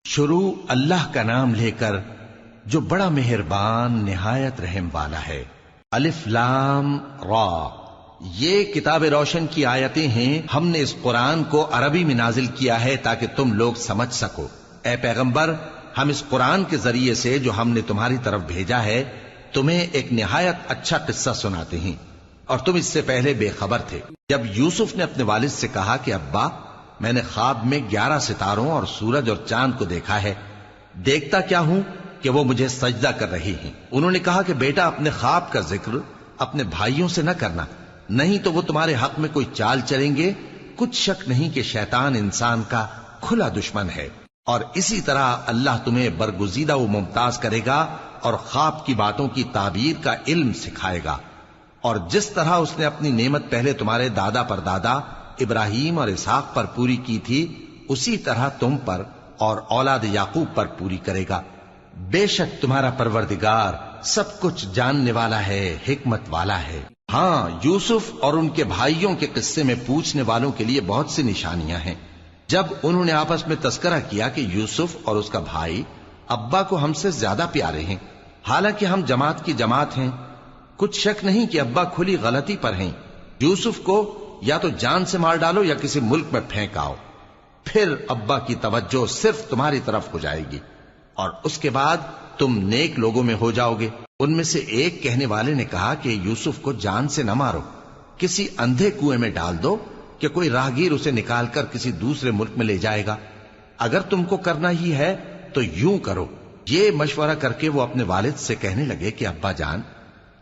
شروع اللہ کا نام لے کر جو بڑا مہربان نہایت رحم والا ہے۔ الف لام را، یہ کتاب روشن کی آیتیں ہیں۔ ہم نے اس قرآن کو عربی میں نازل کیا ہے تاکہ تم لوگ سمجھ سکو۔ اے پیغمبر، ہم اس قرآن کے ذریعے سے جو ہم نے تمہاری طرف بھیجا ہے تمہیں ایک نہایت اچھا قصہ سناتے ہیں، اور تم اس سے پہلے بے خبر تھے۔ جب یوسف نے اپنے والد سے کہا کہ ابا، میں نے خواب میں 11 ستاروں اور سورج اور چاند کو دیکھا ہے، دیکھتا کیا ہوں کہ وہ مجھے سجدہ کر رہی ہیں۔ انہوں نے کہا کہ بیٹا، اپنے خواب کا ذکر اپنے بھائیوں سے نہ کرنا، نہیں تو وہ تمہارے حق میں کوئی چال چلیں گے۔ کچھ شک نہیں کہ شیطان انسان کا کھلا دشمن ہے، اور اسی طرح اللہ تمہیں برگزیدہ و ممتاز کرے گا اور خواب کی باتوں کی تعبیر کا علم سکھائے گا، اور جس طرح اس نے اپنی نعمت پہلے تمہارے دادا پر دادا ابراہیم اور اسحاق پر پوری کی تھی، اسی طرح تم پر اور اولاد یعقوب پر پوری کرے گا۔ بے شک تمہارا پروردگار سب کچھ جاننے والا ہے، حکمت والا ہے۔ ہاں، یوسف اور ان کے بھائیوں کے قصے میں پوچھنے والوں کے لیے بہت سی نشانیاں ہیں۔ جب انہوں نے آپس میں تذکرہ کیا کہ یوسف اور اس کا بھائی ابا کو ہم سے زیادہ پیارے ہیں، حالانکہ ہم جماعت کی جماعت ہیں، کچھ شک نہیں کہ ابا کھلی غلطی پر ہیں۔ یوسف کو یا تو جان سے مار ڈالو یا کسی ملک میں پھینک آؤ، پھر ابا کی توجہ صرف تمہاری طرف ہو جائے گی، اور اس کے بعد تم نیک لوگوں میں ہو جاؤ گے۔ ان میں سے ایک کہنے والے نے کہا کہ یوسف کو جان سے نہ مارو، کسی اندھے کنویں میں ڈال دو کہ کوئی راہگیر اسے نکال کر کسی دوسرے ملک میں لے جائے گا۔ اگر تم کو کرنا ہی ہے تو یوں کرو۔ یہ مشورہ کر کے وہ اپنے والد سے کہنے لگے کہ ابا جان،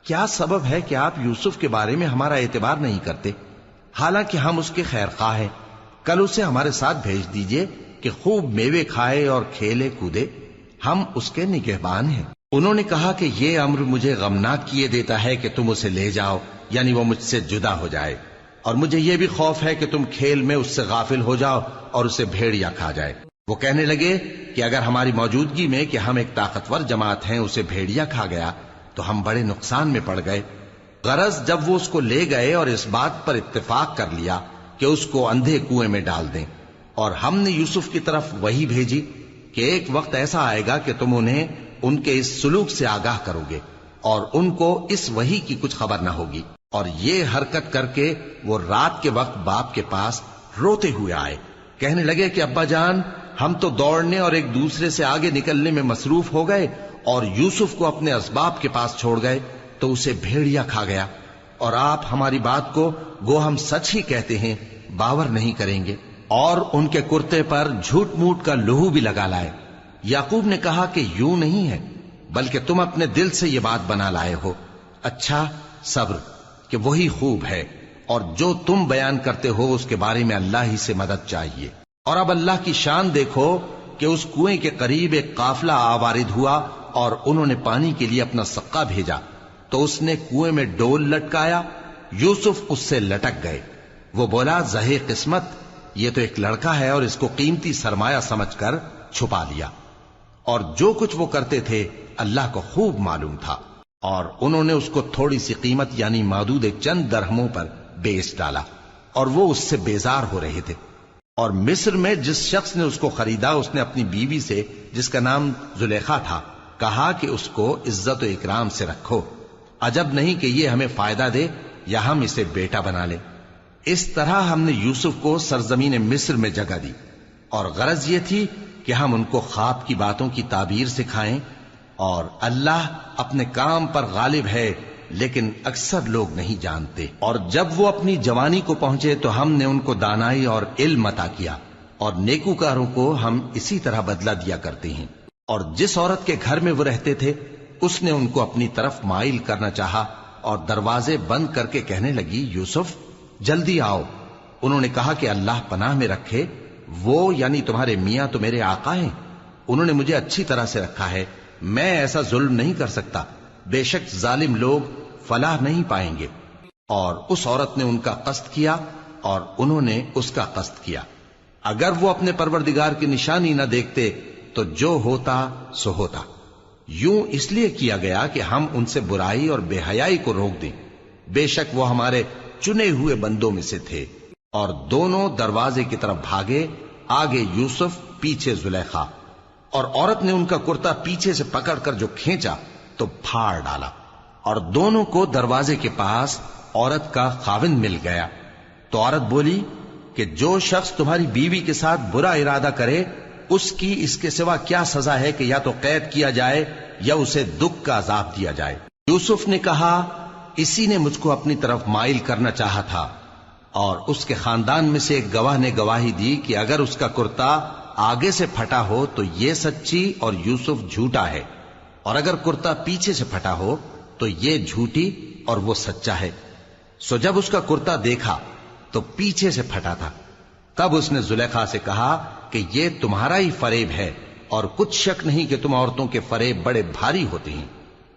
کیا سبب ہے کہ آپ یوسف کے بارے میں ہمارا اعتبار نہیں کرتے، حالانکہ ہم اس کے خیر خواہ ہیں؟ کل اسے ہمارے ساتھ بھیج دیجئے کہ خوب میوے کھائے اور کھیلے کودے، ہم اس کے نگہبان ہیں۔ انہوں نے کہا کہ یہ امر مجھے غمناک کیے دیتا ہے کہ تم اسے لے جاؤ، یعنی وہ مجھ سے جدا ہو جائے، اور مجھے یہ بھی خوف ہے کہ تم کھیل میں اس سے غافل ہو جاؤ اور اسے بھیڑیا کھا جائے۔ وہ کہنے لگے کہ اگر ہماری موجودگی میں کہ ہم ایک طاقتور جماعت ہیں اسے بھیڑیا کھا گیا تو ہم بڑے نقصان میں پڑ گئے۔ غرض جب وہ اس کو لے گئے اور اس بات پر اتفاق کر لیا کہ اس کو اندھے کنویں میں ڈال دیں، اور ہم نے یوسف کی طرف وحی بھیجی کہ ایک وقت ایسا آئے گا کہ تم انہیں ان کے اس سلوک سے آگاہ کرو گے، اور ان کو اس وحی کی کچھ خبر نہ ہوگی۔ اور یہ حرکت کر کے وہ رات کے وقت باپ کے پاس روتے ہوئے آئے، کہنے لگے کہ ابا جان، ہم تو دوڑنے اور ایک دوسرے سے آگے نکلنے میں مصروف ہو گئے اور یوسف کو اپنے اسباب کے پاس چھوڑ گئے تو اسے بھیڑیا کھا گیا، اور آپ ہماری بات کو گو ہم سچ ہی کہتے ہیں باور نہیں کریں گے۔ اور ان کے کرتے پر جھوٹ موٹ کا لہو بھی لگا لائے۔ یعقوب نے کہا کہ یوں نہیں ہے، بلکہ تم اپنے دل سے یہ بات بنا لائے ہو۔ اچھا، صبر کہ وہی خوب ہے، اور جو تم بیان کرتے ہو اس کے بارے میں اللہ ہی سے مدد چاہیے۔ اور اب اللہ کی شان دیکھو کہ اس کنویں کے قریب ایک قافلہ آوارد ہوا اور انہوں نے پانی کے لیے اپنا سقا بھیجا، تو اس نے کنویں میں ڈول لٹکایا، یوسف اس سے لٹک گئے۔ وہ بولا، زہے قسمت، یہ تو ایک لڑکا ہے، اور اس کو قیمتی سرمایہ سمجھ کر چھپا لیا۔ اور جو کچھ وہ کرتے تھے اللہ کو خوب معلوم تھا، اور انہوں نے اس کو تھوڑی سی قیمت یعنی مادود چند درہموں پر بیچ ڈالا، اور وہ اس سے بیزار ہو رہے تھے۔ اور مصر میں جس شخص نے اس کو خریدا، اس نے اپنی بیوی سے جس کا نام زلیخا تھا کہا کہ اس کو عزت و اکرام سے رکھو، عجب نہیں کہ یہ ہمیں فائدہ دے یا ہم اسے بیٹا بنا لیں۔ اس طرح ہم نے یوسف کو سرزمین مصر میں جگہ دی، اور غرض یہ تھی کہ ہم ان کو خواب کی باتوں کی تعبیر سکھائیں، اور اللہ اپنے کام پر غالب ہے لیکن اکثر لوگ نہیں جانتے۔ اور جب وہ اپنی جوانی کو پہنچے تو ہم نے ان کو دانائی اور علم عطا کیا، اور نیکوکاروں کو ہم اسی طرح بدلہ دیا کرتے ہیں۔ اور جس عورت کے گھر میں وہ رہتے تھے اس نے ان کو اپنی طرف مائل کرنا چاہا، اور دروازے بند کر کے کہنے لگی، یوسف جلدی آؤ۔ انہوں نے کہا کہ اللہ پناہ میں رکھے، وہ یعنی تمہارے میاں تو میرے آقا ہیں، انہوں نے مجھے اچھی طرح سے رکھا ہے، میں ایسا ظلم نہیں کر سکتا، بے شک ظالم لوگ فلاح نہیں پائیں گے۔ اور اس عورت نے ان کا قصد کیا اور انہوں نے اس کا قصد کیا۔ اگر وہ اپنے پروردگار کی نشانی نہ دیکھتے تو جو ہوتا سو ہوتا۔ یوں اس لیے کیا گیا کہ ہم ان سے برائی اور بے حیائی کو روک دیں، بے شک وہ ہمارے چنے ہوئے بندوں میں سے تھے۔ اور دونوں دروازے کی طرف بھاگے، آگے یوسف پیچھے زلیخا۔ اور عورت نے ان کا کرتا پیچھے سے پکڑ کر جو کھینچا تو پھاڑ ڈالا، اور دونوں کو دروازے کے پاس عورت کا خاوند مل گیا۔ تو عورت بولی کہ جو شخص تمہاری بیوی کے ساتھ برا ارادہ کرے اس کی اس کے سوا کیا سزا ہے کہ یا تو قید کیا جائے یا اسے دکھ کا عذاب دیا جائے۔ یوسف نے کہا اسی نے مجھ کو اپنی طرف مائل کرنا چاہا تھا، اور اس کے خاندان میں سے ایک گواہ نے گواہی دی کہ اگر اس کا کرتا آگے سے پھٹا ہو تو یہ سچی اور یوسف جھوٹا ہے، اور اگر کرتا پیچھے سے پھٹا ہو تو یہ جھوٹی اور وہ سچا ہے۔ سو جب اس کا کرتا دیکھا تو پیچھے سے پھٹا تھا، تب اس نے زلیخا سے کہا کہ یہ تمہارا ہی فریب ہے، اور کچھ شک نہیں کہ تم عورتوں کے فریب بڑے بھاری ہوتے ہیں۔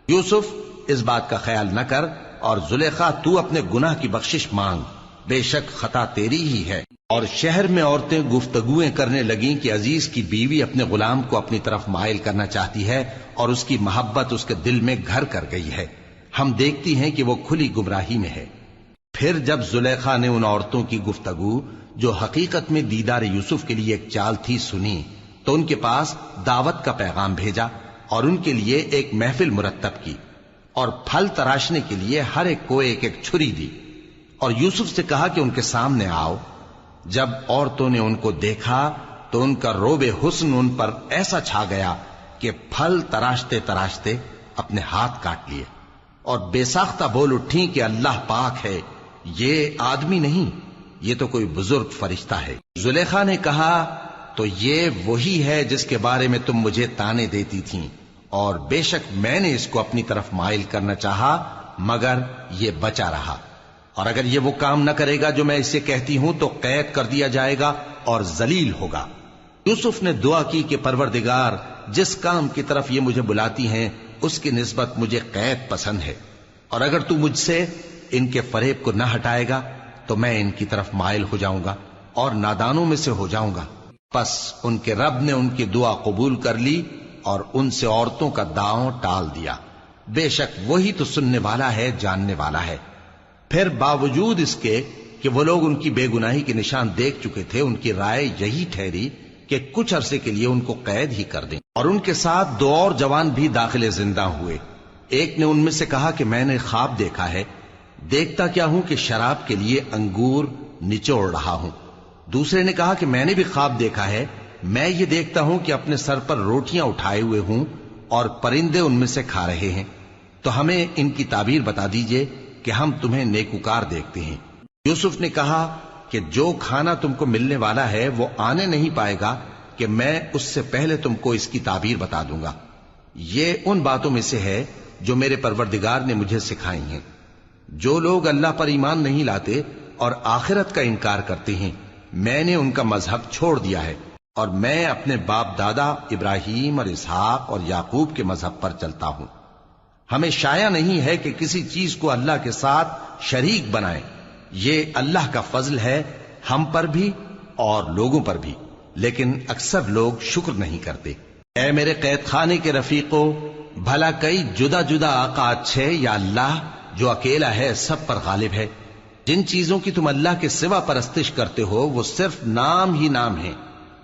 یوسف اس بات کا خیال نہ کر، اور زلیخا تو اپنے گناہ کی بخشش مانگ، بے شک خطا تیری ہی ہے۔ اور شہر میں عورتیں گفتگویں کرنے لگیں کہ عزیز کی بیوی اپنے غلام کو اپنی طرف مائل کرنا چاہتی ہے، اور اس کی محبت اس کے دل میں گھر کر گئی ہے، ہم دیکھتی ہیں کہ وہ کھلی گمراہی میں ہے۔ پھر جب زلیخا نے ان عورتوں کی گفتگو جو حقیقت میں دیدار یوسف کے لیے ایک چال تھی سنی، تو ان کے پاس دعوت کا پیغام بھیجا اور ان کے لیے ایک محفل مرتب کی، اور پھل تراشنے کے لیے ہر ایک کو ایک ایک چھری دی، اور یوسف سے کہا کہ ان کے سامنے آؤ۔ جب عورتوں نے ان کو دیکھا تو ان کا روب حسن ان پر ایسا چھا گیا کہ پھل تراشتے تراشتے اپنے ہاتھ کاٹ لیے، اور بے ساختہ بول اٹھی کہ اللہ پاک ہے، یہ آدمی نہیں، یہ تو کوئی بزرگ فرشتہ ہے۔ زلیخا نے کہا تو یہ وہی ہے جس کے بارے میں تم مجھے تانے دیتی تھیں، اور بے شک میں نے اس کو اپنی طرف مائل کرنا چاہا مگر یہ بچا رہا، اور اگر یہ وہ کام نہ کرے گا جو میں اسے کہتی ہوں تو قید کر دیا جائے گا اور ذلیل ہوگا۔ یوسف نے دعا کی کہ پروردگار جس کام کی طرف یہ مجھے بلاتی ہیں اس کی نسبت مجھے قید پسند ہے، اور اگر تو مجھ سے ان کے فریب کو نہ ہٹائے گا تو میں ان کی طرف مائل ہو جاؤں گا اور نادانوں میں سے ہو جاؤں گا۔ پس ان کے رب نے ان کی دعا قبول کر لی اور ان سے عورتوں کا داؤں ٹال دیا، بے شک وہی تو سننے والا ہے، جاننے والا ہے۔ پھر باوجود اس کے کہ وہ لوگ ان کی بے گناہی کے نشان دیکھ چکے تھے، ان کی رائے یہی ٹھہری کہ کچھ عرصے کے لیے ان کو قید ہی کر دیں، اور ان کے ساتھ دو اور جوان بھی داخل زندہ ہوئے۔ ایک نے ان میں سے کہا کہ میں نے خواب دیکھا ہے، دیکھتا کیا ہوں کہ شراب کے لیے انگور نچوڑ رہا ہوں۔ دوسرے نے کہا کہ میں نے بھی خواب دیکھا ہے، میں یہ دیکھتا ہوں کہ اپنے سر پر روٹیاں اٹھائے ہوئے ہوں اور پرندے ان میں سے کھا رہے ہیں، تو ہمیں ان کی تعبیر بتا دیجئے کہ ہم تمہیں نیکوکار دیکھتے ہیں۔ یوسف نے کہا کہ جو کھانا تم کو ملنے والا ہے وہ آنے نہیں پائے گا کہ میں اس سے پہلے تم کو اس کی تعبیر بتا دوں گا۔ یہ ان باتوں میں سے ہے جو میرے پروردگار نے مجھے سکھائی ہیں۔ جو لوگ اللہ پر ایمان نہیں لاتے اور آخرت کا انکار کرتے ہیں، میں نے ان کا مذہب چھوڑ دیا ہے، اور میں اپنے باپ دادا ابراہیم اور اسحاق اور یعقوب کے مذہب پر چلتا ہوں۔ ہمیں شایع نہیں ہے کہ کسی چیز کو اللہ کے ساتھ شریک بنائیں، یہ اللہ کا فضل ہے ہم پر بھی اور لوگوں پر بھی، لیکن اکثر لوگ شکر نہیں کرتے۔ اے میرے قید خانے کے رفیقو، بھلا کئی جدا جدا آقا اچھے یا اللہ جو اکیلا ہے سب پر غالب ہے؟ جن چیزوں کی تم اللہ کے سوا پرستش کرتے ہو وہ صرف نام ہی نام ہیں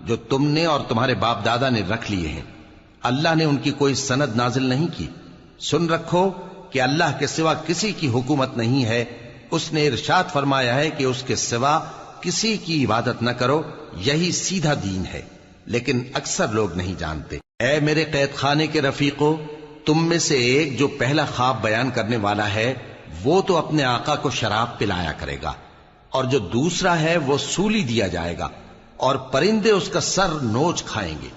جو تم نے اور تمہارے باپ دادا نے رکھ لیے ہیں، اللہ نے ان کی کوئی سند نازل نہیں کی۔ سن رکھو کہ اللہ کے سوا کسی کی حکومت نہیں ہے، اس نے ارشاد فرمایا ہے کہ اس کے سوا کسی کی عبادت نہ کرو، یہی سیدھا دین ہے، لیکن اکثر لوگ نہیں جانتے۔ اے میرے قید خانے کے رفیقو، تم میں سے ایک جو پہلا خواب بیان کرنے والا ہے وہ تو اپنے آقا کو شراب پلایا کرے گا، اور جو دوسرا ہے وہ سولی دیا جائے گا اور پرندے اس کا سر نوچ کھائیں گے۔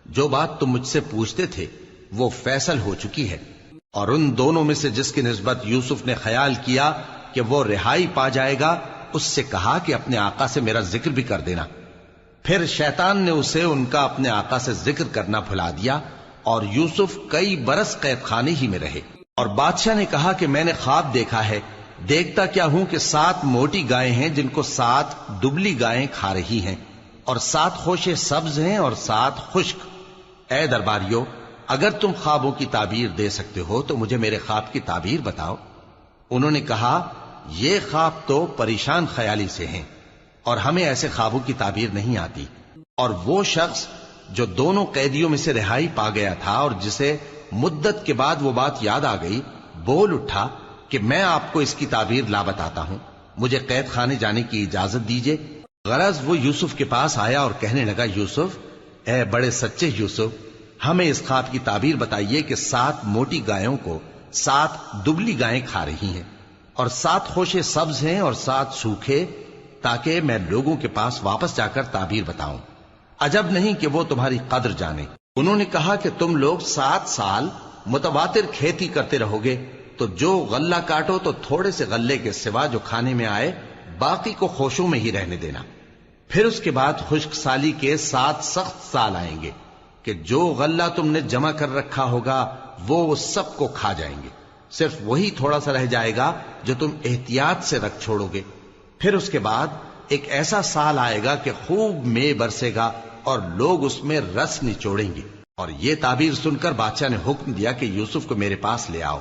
جو بات تم مجھ سے پوچھتے تھے وہ فیصل ہو چکی ہے، اور ان دونوں میں سے جس کی نسبت یوسف نے خیال کیا کہ وہ رہائی پا جائے گا اس سے کہا کہ اپنے آقا سے میرا ذکر بھی کر دینا۔ پھر شیطان نے اسے ان کا اپنے آقا سے ذکر کرنا بھلا دیا، اور یوسف کئی برس قید خانے ہی میں رہے۔ اور بادشاہ نے کہا کہ میں نے خواب دیکھا ہے، دیکھتا کیا ہوں کہ 7 موٹی گائیں ہیں جن کو 7 دبلی گائیں کھا رہی ہیں، اور 7 خوشے سبز ہیں اور 7 خشک۔ اے درباریو، اگر تم خوابوں کی تعبیر دے سکتے ہو تو مجھے میرے خواب کی تعبیر بتاؤ۔ انہوں نے کہا یہ خواب تو پریشان خیالی سے ہیں، اور ہمیں ایسے خوابوں کی تعبیر نہیں آتی۔ اور وہ شخص جو دونوں قیدیوں میں سے رہائی پا گیا تھا اور جسے مدت کے بعد وہ بات یاد آ گئی، بول اٹھا کہ میں آپ کو اس کی تعبیر لا بتاتا ہوں، مجھے قید خانے جانے کی اجازت دیجیے۔ غرض وہ یوسف کے پاس آیا اور کہنے لگا، یوسف، اے بڑے سچے یوسف، ہمیں اس خواب کی تعبیر بتائیے کہ 7 موٹی گایوں کو 7 دبلی گائیں کھا رہی ہیں، اور 7 خوشے سبز ہیں اور 7 سوکھے، تاکہ میں لوگوں کے پاس واپس جا کر تعبیر بتاؤں۔ عجب نہیں کہ وہ تمہاری قدر جانے۔ انہوں نے کہا کہ تم لوگ 7 سال متواتر کھیتی کرتے رہو گے، تو جو غلہ کاٹو تو تھوڑے سے غلے کے سوا جو کھانے میں آئے باقی کو خوشوں میں ہی رہنے دینا۔ پھر اس کے بعد خشک سالی کے 7 سخت سال آئیں گے کہ جو غلہ تم نے جمع کر رکھا ہوگا وہ سب کو کھا جائیں گے، صرف وہی تھوڑا سا رہ جائے گا جو تم احتیاط سے رکھ چھوڑو گے۔ پھر اس کے بعد ایک ایسا سال آئے گا کہ خوب مے برسے گا اور لوگ اس میں رس نچوڑیں گے۔ اور یہ تعبیر سن کر بادشاہ نے حکم دیا کہ یوسف کو میرے پاس لے آؤ۔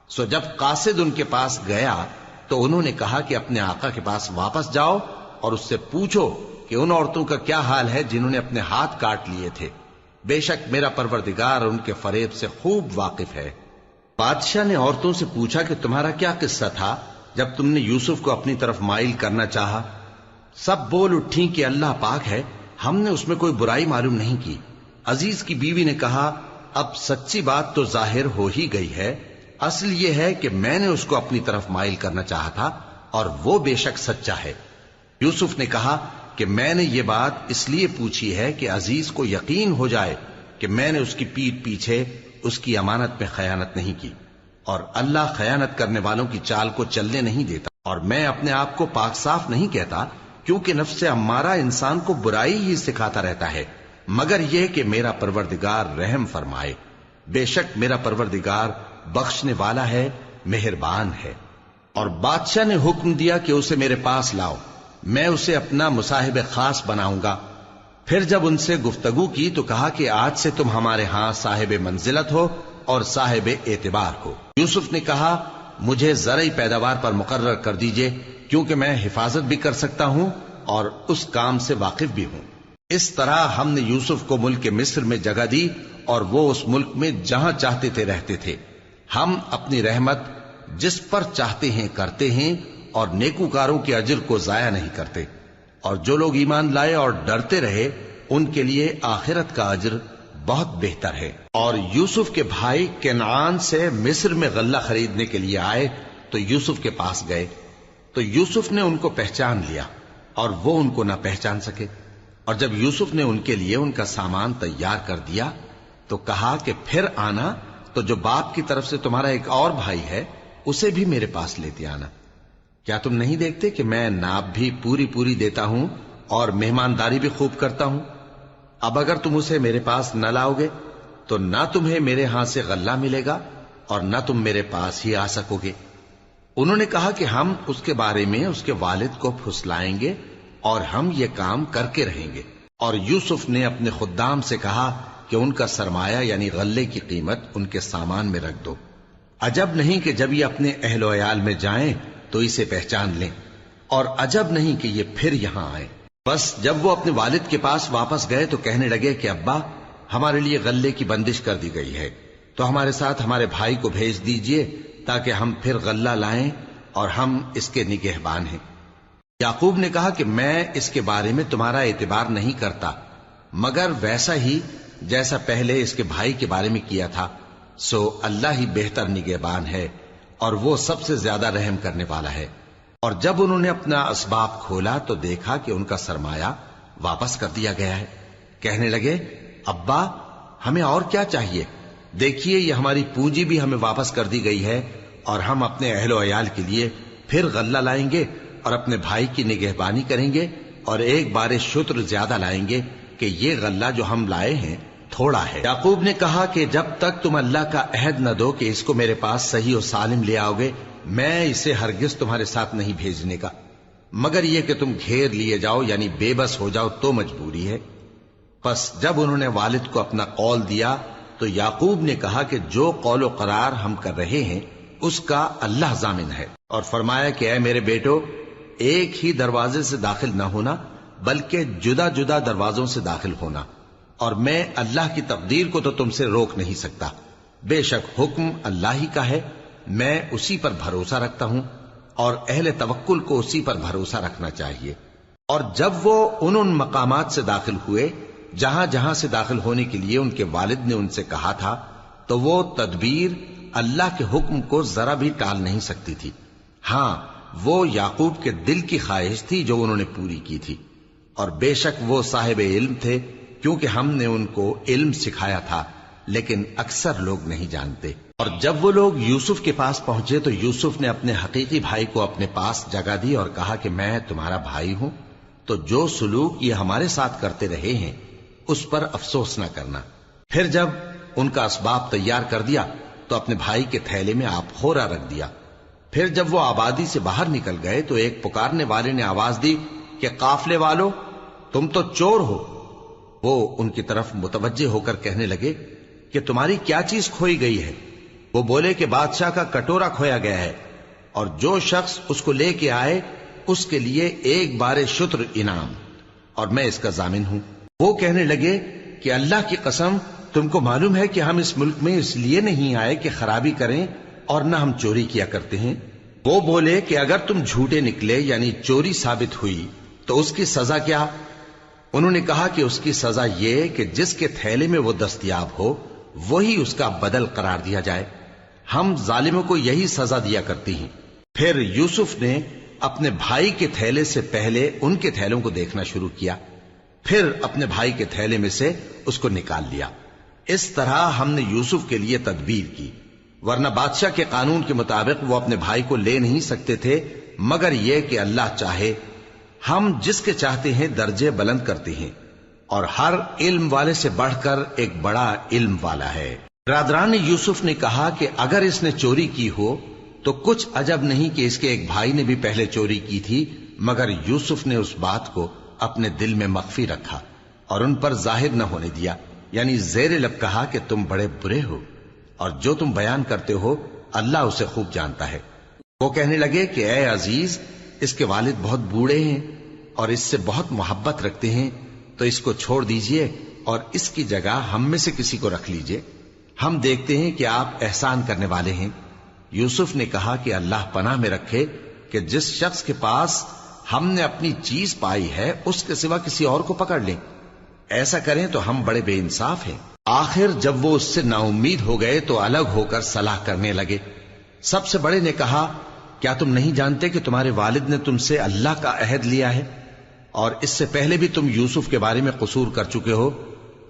سو جب قاصد ان کے پاس گیا تو انہوں نے کہا کہ اپنے آقا کے پاس واپس جاؤ اور اس سے پوچھو کہ ان عورتوں کا کیا حال ہے جنہوں نے اپنے ہاتھ کاٹ لیے تھے، بے شک میرا پروردگار ان کے فریب سے خوب واقف ہے۔ بادشاہ نے عورتوں سے پوچھا کہ تمہارا کیا قصہ تھا جب تم نے یوسف کو اپنی طرف مائل کرنا چاہا؟ سب بول اٹھیں کہ اللہ پاک ہے، ہم نے اس میں کوئی برائی معلوم نہیں کی۔ عزیز کی بیوی نے کہا، اب سچی بات تو ظاہر ہو ہی گئی ہے، اصل یہ ہے کہ میں نے اس کو اپنی طرف مائل کرنا چاہا تھا اور وہ بے شک سچا ہے۔ یوسف نے کہا کہ میں نے یہ بات اس لیے پوچھی ہے کہ عزیز کو یقین ہو جائے کہ میں نے اس کی پیٹھ پیچھے اس کی امانت میں خیانت نہیں کی، اور اللہ خیانت کرنے والوں کی چال کو چلنے نہیں دیتا۔ اور میں اپنے آپ کو پاک صاف نہیں کہتا، کیونکہ نفس امارہ انسان کو برائی ہی سکھاتا رہتا ہے، مگر یہ کہ میرا پروردگار رحم فرمائے، بے شک میرا پروردگار بخشنے والا ہے، مہربان ہے۔ اور بادشاہ نے حکم دیا کہ اسے میرے پاس لاؤ، میں اسے اپنا مصاحب خاص بناؤں گا۔ پھر جب ان سے گفتگو کی تو کہا کہ آج سے تم ہمارے ہاں صاحب منزلت ہو اور صاحب اعتبار ہو۔ یوسف نے کہا، مجھے زرعی پیداوار پر مقرر کر دیجئے، کیونکہ میں حفاظت بھی کر سکتا ہوں اور اس کام سے واقف بھی ہوں۔ اس طرح ہم نے یوسف کو ملک مصر میں جگہ دی اور وہ اس ملک میں جہاں چاہتے تھے رہتے تھے۔ ہم اپنی رحمت جس پر چاہتے ہیں کرتے ہیں اور نیکوکاروں کے اجر کو ضائع نہیں کرتے، اور جو لوگ ایمان لائے اور ڈرتے رہے ان کے لیے آخرت کا اجر بہت بہتر ہے۔ اور یوسف کے بھائی کنعان سے مصر میں غلہ خریدنے کے لیے آئے تو یوسف کے پاس گئے، تو یوسف نے ان کو پہچان لیا اور وہ ان کو نہ پہچان سکے۔ اور جب یوسف نے ان کے لیے ان کا سامان تیار کر دیا تو کہا کہ پھر آنا تو جو باپ کی طرف سے تمہارا ایک اور بھائی ہے اسے بھی میرے پاس لیتے آنا۔ کیا تم نہیں دیکھتے کہ میں ناب بھی پوری پوری دیتا ہوں اور مہمانداری بھی خوب کرتا ہوں؟ اب اگر تم اسے میرے پاس نہ لاؤ گے تو نہ تمہیں میرے ہاں سے غلہ ملے گا اور نہ تم میرے پاس ہی آ سکو گے۔ انہوں نے کہا کہ ہم اس کے بارے میں اس کے والد کو پھسلائیں گے اور ہم یہ کام کر کے رہیں گے۔ اور یوسف نے اپنے خدام سے کہا کہ ان کا سرمایہ یعنی غلے کی قیمت ان کے سامان میں رکھ دو۔ عجب نہیں کہ جب یہ اپنے اہل و عیال میں جائیں تو اسے پہچان لیں، اور عجب نہیں کہ یہ پھر یہاں آئیں۔ بس جب وہ اپنے والد کے پاس واپس گئے تو کہنے لگے کہ ابا، ہمارے لیے غلے کی بندش کر دی گئی ہے، تو ہمارے ساتھ ہمارے بھائی کو بھیج دیجئے تاکہ ہم پھر غلہ لائیں اور ہم اس کے نگہبان ہیں۔ یعقوب نے کہا کہ میں اس کے بارے میں تمہارا اعتبار نہیں کرتا، مگر ویسا ہی جیسا پہلے اس کے بھائی کے بارے میں کیا تھا، سو اللہ ہی بہتر نگہبان ہے اور وہ سب سے زیادہ رحم کرنے والا ہے۔ اور جب انہوں نے اپنا اسباب کھولا تو دیکھا کہ ان کا سرمایہ واپس کر دیا گیا ہے۔ کہنے لگے، ابا ہمیں اور کیا چاہیے؟ دیکھیے یہ ہماری پونجی بھی ہمیں واپس کر دی گئی ہے، اور ہم اپنے اہل و عیال کے لیے پھر غلہ لائیں گے اور اپنے بھائی کی نگہبانی کریں گے، اور ایک بار شتر زیادہ لائیں گے کہ یہ غلہ جو ہم لائے ہیں تھوڑا ہے۔ یعقوب نے کہا کہ جب تک تم اللہ کا عہد نہ دو کہ اس کو میرے پاس صحیح و سالم لے آؤ گے، میں اسے ہرگز تمہارے ساتھ نہیں بھیجنے کا، مگر یہ کہ تم گھیر لیے جاؤ یعنی بے بس ہو جاؤ تو مجبوری ہے۔ پس جب انہوں نے والد کو اپنا قول دیا تو یعقوب نے کہا کہ جو قول و قرار ہم کر رہے ہیں اس کا اللہ ضامن ہے، اور فرمایا کہ اے میرے بیٹو، ایک ہی دروازے سے داخل نہ ہونا بلکہ جدا جدا دروازوں سے داخل ہونا، اور میں اللہ کی تقدیر کو تو تم سے روک نہیں سکتا. بے شک حکم اللہ ہی کا ہے، میں اسی پر بھروسہ رکھتا ہوں، اور اہل توکل کو اسی پر بھروسہ رکھنا چاہیے. اور جب وہ ان مقامات سے داخل ہوئے جہاں جہاں سے داخل ہونے کے لیے ان کے والد نے ان سے کہا تھا، تو وہ تدبیر اللہ کے حکم کو ذرا بھی ٹال نہیں سکتی تھی. ہاں، وہ یعقوب کے دل کی خواہش تھی جو انہوں نے پوری کی تھی. اور بے شک وہ صاحب علم تھے، کیونکہ ہم نے ان کو علم سکھایا تھا، لیکن اکثر لوگ نہیں جانتے. اور جب وہ لوگ یوسف کے پاس پہنچے تو یوسف نے اپنے حقیقی بھائی کو اپنے پاس جگہ دی اور کہا کہ میں تمہارا بھائی ہوں، تو جو سلوک یہ ہمارے ساتھ کرتے رہے ہیں اس پر افسوس نہ کرنا. پھر جب ان کا اسباب تیار کر دیا تو اپنے بھائی کے تھیلے میں آپ خورا رکھ دیا. پھر جب وہ آبادی سے باہر نکل گئے تو ایک پکارنے والے نے آواز دی کہ قافلے والو، تم تو چور ہو. وہ ان کی طرف متوجہ ہو کر کہنے لگے کہ تمہاری کیا چیز کھوئی گئی ہے؟ وہ بولے کہ بادشاہ کا کٹورا کھویا گیا ہے، اور جو شخص اس کو لے کے آئے اس کے لیے ایک بار شتر انعام، اور میں اس کا ضامن ہوں. وہ کہنے لگے کہ اللہ کی قسم، تم کو معلوم ہے کہ ہم اس ملک میں اس لیے نہیں آئے کہ خرابی کریں، اور نہ ہم چوری کیا کرتے ہیں. وہ بولے کہ اگر تم جھوٹے نکلے یعنی چوری ثابت ہوئی تو اس کی سزا کیا؟ انہوں نے کہا کہ اس کی سزا یہ کہ جس کے تھیلے میں وہ دستیاب ہو وہی اس کا بدل قرار دیا جائے. ہم ظالموں کو یہی سزا دیا کرتی ہیں. پھر یوسف نے اپنے بھائی کے تھیلے سے پہلے ان کے تھیلوں کو دیکھنا شروع کیا، پھر اپنے بھائی کے تھیلے میں سے اس کو نکال لیا. اس طرح ہم نے یوسف کے لیے تدبیر کی، ورنہ بادشاہ کے قانون کے مطابق وہ اپنے بھائی کو لے نہیں سکتے تھے مگر یہ کہ اللہ چاہے. ہم جس کے چاہتے ہیں درجے بلند کرتے ہیں، اور ہر علم والے سے بڑھ کر ایک بڑا علم والا ہے. برادران یوسف نے کہا کہ اگر اس نے چوری کی ہو تو کچھ عجب نہیں کہ اس کے ایک بھائی نے بھی پہلے چوری کی تھی، مگر یوسف نے اس بات کو اپنے دل میں مخفی رکھا اور ان پر ظاہر نہ ہونے دیا. یعنی زیر لب کہا کہ تم بڑے برے ہو، اور جو تم بیان کرتے ہو اللہ اسے خوب جانتا ہے. وہ کہنے لگے کہ اے عزیز، اس کے والد بہت بوڑھے ہیں اور اس سے بہت محبت رکھتے ہیں، تو اس کو چھوڑ دیجئے اور اس کی جگہ ہم میں سے کسی کو رکھ لیجئے، ہم دیکھتے ہیں کہ آپ احسان کرنے والے ہیں. یوسف نے کہا کہ اللہ پناہ میں رکھے کہ جس شخص کے پاس ہم نے اپنی چیز پائی ہے اس کے سوا کسی اور کو پکڑ لیں. ایسا کریں تو ہم بڑے بے انصاف ہیں. آخر جب وہ اس سے نا امید ہو گئے تو الگ ہو کر صلاح کرنے لگے. سب سے بڑے نے کہا، کیا تم نہیں جانتے کہ تمہارے والد نے تم سے اللہ کا عہد لیا ہے، اور اس سے پہلے بھی تم یوسف کے بارے میں قصور کر چکے ہو؟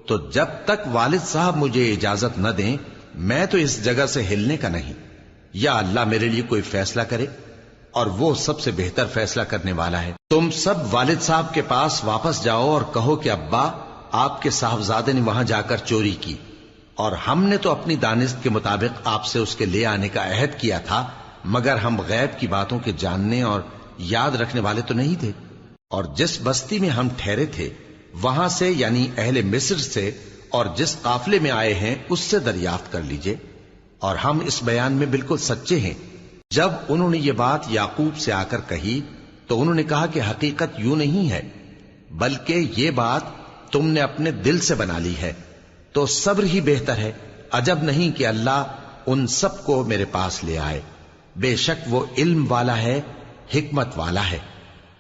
تو جب تک والد صاحب مجھے اجازت نہ دیں میں تو اس جگہ سے ہلنے کا نہیں. یا اللہ میرے لیے کوئی فیصلہ کرے، اور وہ سب سے بہتر فیصلہ کرنے والا ہے. تم سب والد صاحب کے پاس واپس جاؤ اور کہو کہ ابا، آپ کے صاحبزادے نے وہاں جا کر چوری کی، اور ہم نے تو اپنی دانست کے مطابق آپ سے اس کے لے آنے کا عہد کیا تھا، مگر ہم غیب کی باتوں کے جاننے اور یاد رکھنے والے تو نہیں تھے. اور جس بستی میں ہم ٹھہرے تھے وہاں سے یعنی اہل مصر سے اور جس قافلے میں آئے ہیں اس سے دریافت کر لیجئے، اور ہم اس بیان میں بالکل سچے ہیں. جب انہوں نے یہ بات یعقوب سے آ کر کہی تو انہوں نے کہا کہ حقیقت یوں نہیں ہے، بلکہ یہ بات تم نے اپنے دل سے بنا لی ہے، تو صبر ہی بہتر ہے. عجب نہیں کہ اللہ ان سب کو میرے پاس لے آئے، بے شک وہ علم والا ہے، حکمت والا ہے.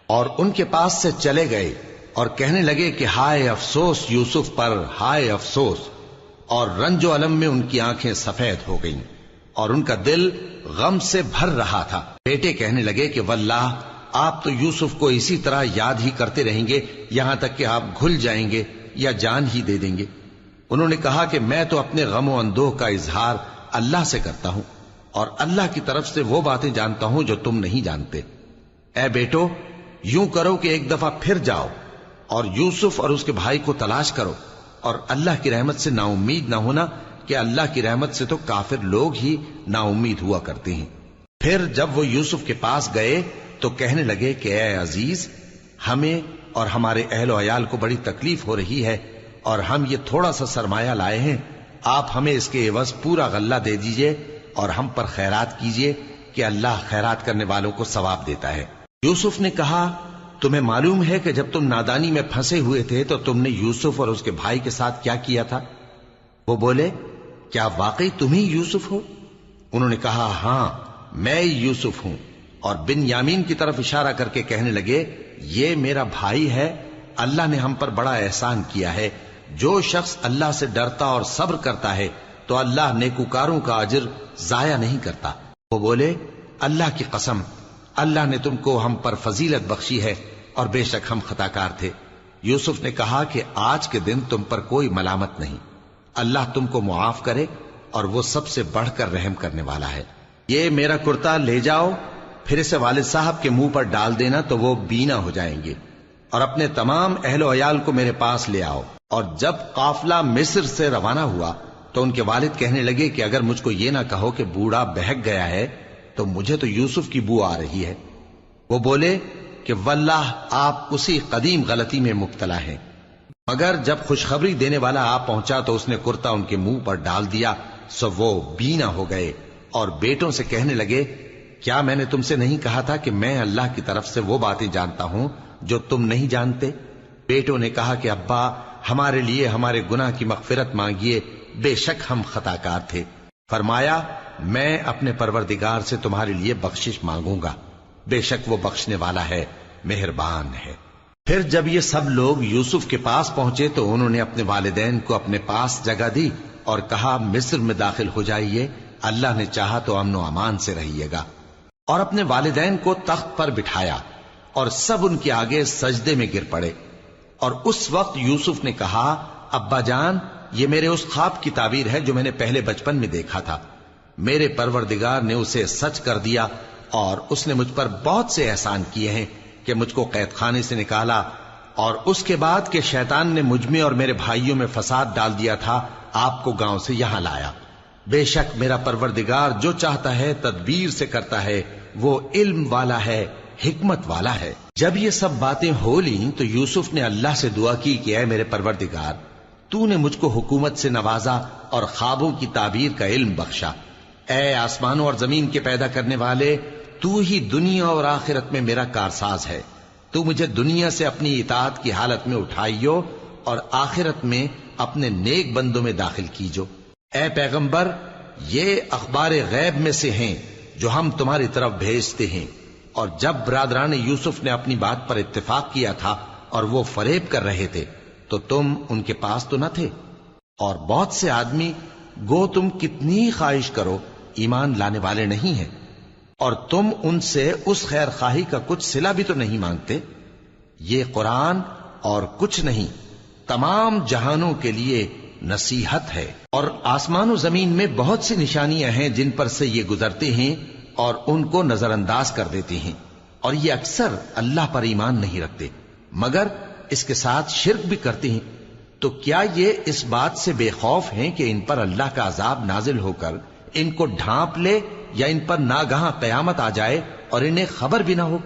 اور ان کے پاس سے چلے گئے اور کہنے لگے کہ ہائے افسوس یوسف پر، ہائے افسوس. اور رنج و الم میں ان کی آنکھیں سفید ہو گئیں اور ان کا دل غم سے بھر رہا تھا. بیٹے کہنے لگے کہ واللہ آپ تو یوسف کو اسی طرح یاد ہی کرتے رہیں گے یہاں تک کہ آپ گھل جائیں گے یا جان ہی دے دیں گے. انہوں نے کہا کہ میں تو اپنے غم و اندوہ کا اظہار اللہ سے کرتا ہوں، اور اللہ کی طرف سے وہ باتیں جانتا ہوں جو تم نہیں جانتے. اے بیٹو، یوں کرو کہ ایک دفعہ پھر جاؤ اور یوسف اور اس کے بھائی کو تلاش کرو، اور اللہ کی رحمت سے نا امید نہ ہونا کہ اللہ کی رحمت سے تو کافر لوگ ہی نا امید ہوا کرتے ہیں. پھر جب وہ یوسف کے پاس گئے تو کہنے لگے کہ اے عزیز، ہمیں اور ہمارے اہل و عیال کو بڑی تکلیف ہو رہی ہے، اور ہم یہ تھوڑا سا سرمایہ لائے ہیں، آپ ہمیں اس کے عوض پورا غلہ دے دیجئے اور ہم پر خیرات کیجئے کہ اللہ خیرات کرنے والوں کو ثواب دیتا ہے. یوسف نے کہا تمہیں معلوم ہے کہ جب تم نادانی میں پھنسے ہوئے تھے تو تم نے یوسف اور اس کے بھائی کے ساتھ کیا کیا تھا؟ وہ بولے کیا واقعی تم ہی یوسف ہو؟ انہوں نے کہا ہاں میں یوسف ہوں، اور بن یامین کی طرف اشارہ کر کے کہنے لگے یہ میرا بھائی ہے، اللہ نے ہم پر بڑا احسان کیا ہے، جو شخص اللہ سے ڈرتا اور صبر کرتا ہے تو اللہ نیکوکاروں کا اجر ضائع نہیں کرتا۔ وہ بولے اللہ کی قسم اللہ نے تم کو ہم پر فضیلت بخشی ہے اور بے شک ہم خطا کار تھے۔ یوسف نے کہا کہ آج کے دن تم پر کوئی ملامت نہیں، اللہ تم کو معاف کرے اور وہ سب سے بڑھ کر رحم کرنے والا ہے۔ یہ میرا کرتا لے جاؤ، پھر اسے والد صاحب کے منہ پر ڈال دینا تو وہ بینا ہو جائیں گے، اور اپنے تمام اہل و عیال کو میرے پاس لے آؤ۔ اور جب قافلہ مصر سے روانہ ہوا تو ان کے والد کہنے لگے کہ اگر مجھ کو یہ نہ کہو کہ بوڑھا بہک گیا ہے تو مجھے تو یوسف کی بو آ رہی ہے۔ وہ بولے کہ واللہ آپ اسی قدیم غلطی میں مبتلا ہیں۔ مگر جب خوشخبری دینے والا آ پہنچا تو اس نے کرتا ان کے منہ پر ڈال دیا، سو وہ بینا ہو گئے اور بیٹوں سے کہنے لگے کیا میں نے تم سے نہیں کہا تھا کہ میں اللہ کی طرف سے وہ باتیں جانتا ہوں جو تم نہیں جانتے؟ بیٹوں نے کہا کہ ابا ہمارے لیے ہمارے گناہ کی مغفرت مانگیے، بے شک ہم خطا کار تھے۔ فرمایا میں اپنے پروردگار سے تمہارے لیے بخشش مانگوں گا، بے شک وہ بخشنے والا ہے، مہربان ہے۔ پھر جب یہ سب لوگ یوسف کے پاس پہنچے تو انہوں نے اپنے والدین کو اپنے پاس جگہ دی اور کہا مصر میں داخل ہو جائیے، اللہ نے چاہا تو امن و امان سے رہیے گا۔ اور اپنے والدین کو تخت پر بٹھایا اور سب ان کے آگے سجدے میں گر پڑے۔ اور اس وقت یوسف نے کہا ابا جان یہ میرے اس خواب کی تعبیر ہے جو میں نے پہلے بچپن میں دیکھا تھا، میرے پروردگار نے اسے سچ کر دیا اور اس نے مجھ پر بہت سے احسان کیے ہیں کہ مجھ کو قید خانے سے نکالا، اور اس کے بعد کہ شیطان نے مجھ میں اور میرے بھائیوں میں فساد ڈال دیا تھا آپ کو گاؤں سے یہاں لایا۔ بے شک میرا پروردگار جو چاہتا ہے تدبیر سے کرتا ہے، وہ علم والا ہے، حکمت والا ہے۔ جب یہ سب باتیں ہو لیں تو یوسف نے اللہ سے دعا کی کہ اے میرے پروردگار تو نے مجھ کو حکومت سے نوازا اور خوابوں کی تعبیر کا علم بخشا۔ اے آسمانوں اور زمین کے پیدا کرنے والے، تو ہی دنیا اور آخرت میں میرا کارساز ہے، تو مجھے دنیا سے اپنی اطاعت کی حالت میں اٹھائیو اور آخرت میں اپنے نیک بندوں میں داخل کیجو۔ اے پیغمبر یہ اخبار غیب میں سے ہیں جو ہم تمہاری طرف بھیجتے ہیں۔ اور جب برادران یوسف نے اپنی بات پر اتفاق کیا تھا اور وہ فریب کر رہے تھے تو تم ان کے پاس تو نہ تھے، اور بہت سے آدمی گو تم کتنی خواہش کرو ایمان لانے والے نہیں ہیں، اور تم ان سے اس خیر خواہی کا کچھ صلہ بھی تو نہیں مانگتے۔ یہ قرآن اور کچھ نہیں تمام جہانوں کے لیے نصیحت ہے، اور آسمان و زمین میں بہت سی نشانیاں ہیں جن پر سے یہ گزرتے ہیں اور ان کو نظر انداز کر دیتے ہیں، اور یہ اکثر اللہ پر ایمان نہیں رکھتے مگر اس کے ساتھ شرک بھی کرتے ہیں۔ تو کیا یہ اس بات سے بے خوف ہیں کہ ان پر اللہ کا عذاب نازل ہو کر ان کو ڈھانپ لے یا ان پر ناگہاں قیامت آ جائے اور انہیں خبر بھی نہ ہو؟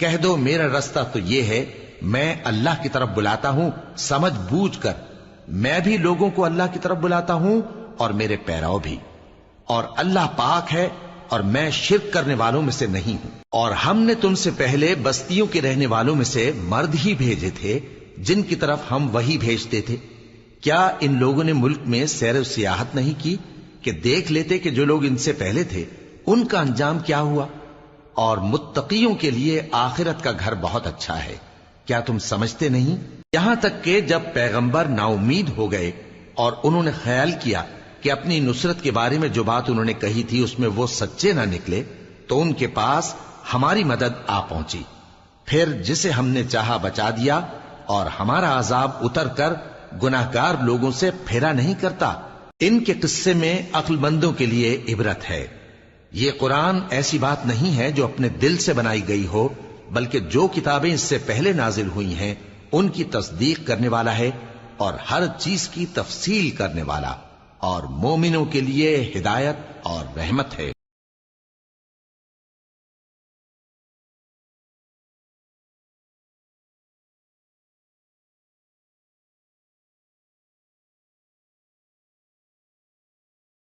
کہہ دو میرا رستہ تو یہ ہے، میں اللہ کی طرف بلاتا ہوں سمجھ بوجھ کر، میں بھی لوگوں کو اللہ کی طرف بلاتا ہوں اور میرے پیراؤ بھی، اور اللہ پاک ہے اور میں شرک کرنے والوں میں سے نہیں ہوں۔ اور ہم نے تم سے پہلے بستیوں کے رہنے والوں میں سے مرد ہی بھیجے تھے جن کی طرف ہم وہی بھیجتے تھے۔ کیا ان لوگوں نے ملک میں سیر و سیاحت نہیں کی کہ دیکھ لیتے کہ جو لوگ ان سے پہلے تھے ان کا انجام کیا ہوا؟ اور متقیوں کے لیے آخرت کا گھر بہت اچھا ہے، کیا تم سمجھتے نہیں؟ یہاں تک کہ جب پیغمبر نا امید ہو گئے اور انہوں نے خیال کیا کہ اپنی نصرت کے بارے میں جو بات انہوں نے کہی تھی اس میں وہ سچے نہ نکلے، تو ان کے پاس ہماری مدد آ پہنچی، پھر جسے ہم نے چاہا بچا دیا، اور ہمارا عذاب اتر کر گناہگار لوگوں سے پھیرا نہیں کرتا۔ ان کے قصے میں عقل مندوں کے لیے عبرت ہے۔ یہ قرآن ایسی بات نہیں ہے جو اپنے دل سے بنائی گئی ہو، بلکہ جو کتابیں اس سے پہلے نازل ہوئی ہیں ان کی تصدیق کرنے والا ہے اور ہر چیز کی تفصیل کرنے والا، اور مومنوں کے لیے ہدایت اور رحمت ہے۔